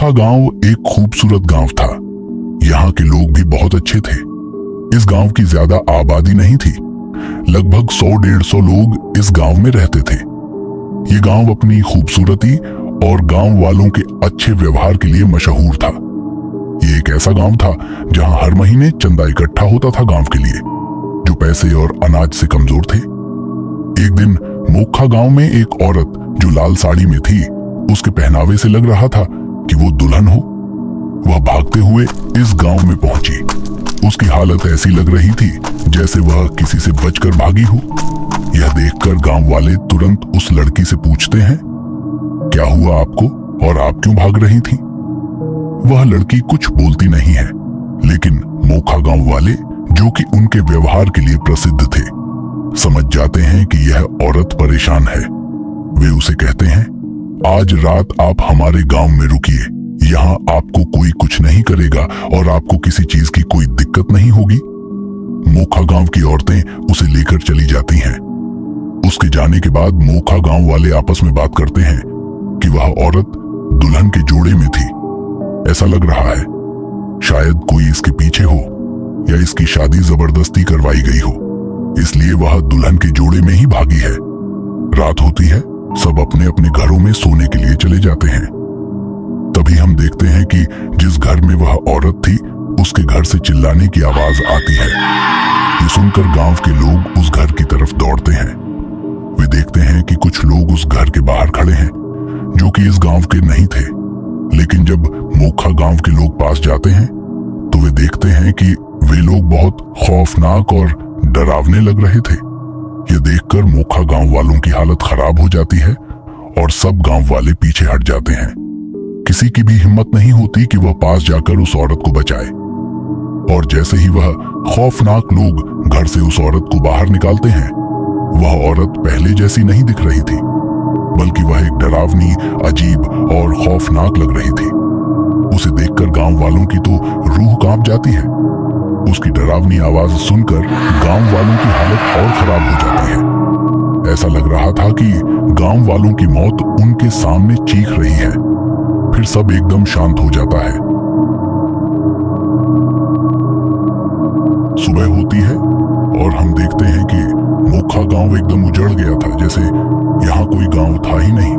मोखा गांव एक खूबसूरत गांव था। यहाँ के लोग भी बहुत अच्छे थे। इस गांव की ज्यादा आबादी नहीं थी। लगभग 100-150 लोग इस गांव में रहते थे। ये गांव अपनी खूबसूरती और गांव वालों के अच्छे व्यवहार के लिए मशहूर था। ये एक ऐसा गांव था जहां हर महीने चंदा इकट्ठा होता था गांव के लिए, जो पैसे और अनाज से कमजोर थे। एक दिन मोखा गांव में एक औरत जो लाल साड़ी में थी, उसके पहनावे से लग रहा था कि वो दुल्हन हो। वह भागते हुए इस गांव में पहुंची। उसकी हालत ऐसी लग रही थी जैसे वह किसी से बचकर भागी हो। यह देखकर गांव वाले तुरंत उस लड़की से पूछते हैं, क्या हुआ आपको और आप क्यों भाग रही थी? वह लड़की कुछ बोलती नहीं है, लेकिन मोखा गांव वाले, जो कि उनके व्यवहार के लिए प्रसिद्ध थे, समझ जाते हैं कि यह औरत परेशान है। वे उसे कहते हैं, आज रात आप हमारे गांव में रुकिए। यहाँ आपको कोई कुछ नहीं करेगा और आपको किसी चीज की कोई दिक्कत नहीं होगी। मोखा गांव की औरतें उसे लेकर चली जाती हैं। उसके जाने के बाद मोखा गांव वाले आपस में बात करते हैं कि वह औरत दुल्हन के जोड़े में थी। ऐसा लग रहा है शायद कोई इसके पीछे हो या इसकी शादी जबरदस्ती करवाई गई हो, इसलिए वह दुल्हन के जोड़े में ही भागी है। रात होती है, सब अपने अपने घरों में सोने के लिए चले जाते हैं। तभी हम देखते हैं कि जिस घर में वह औरत थी, उसके घर से चिल्लाने की आवाज आती है। ये सुनकर गांव के लोग उस घर की तरफ दौड़ते हैं। वे देखते हैं कि कुछ लोग उस घर के बाहर खड़े हैं, जो कि इस गांव के नहीं थे। लेकिन जब मोखा गांव के लोग पास जाते हैं तो वे देखते हैं कि वे लोग बहुत खौफनाक और डरावने लग रहे थे। यह देखकर मोखा गांव वालों की हालत खराब हो जाती है और सब गांव वाले पीछे हट जाते हैं। किसी की भी हिम्मत नहीं होती कि वह पास जाकर उस औरत को बचाए। और जैसे ही वह खौफनाक लोग घर से उस औरत को बाहर निकालते हैं, वह औरत पहले जैसी नहीं दिख रही थी, बल्कि वह एक डरावनी, अजीब और खौफनाक लग रही थी। उसे देखकर गांव वालों की तो रूह कांप जाती है। उसकी डरावनी आवाज सुनकर गांव वालों की हालत और खराब हो जाती है। ऐसा लग रहा था कि गांव वालों की मौत उनके सामने चीख रही है। फिर सब एकदम शांत हो जाता है। सुबह होती है और हम देखते हैं कि मोखा गांव एकदम उजड़ गया था, जैसे यहाँ कोई गांव था ही नहीं।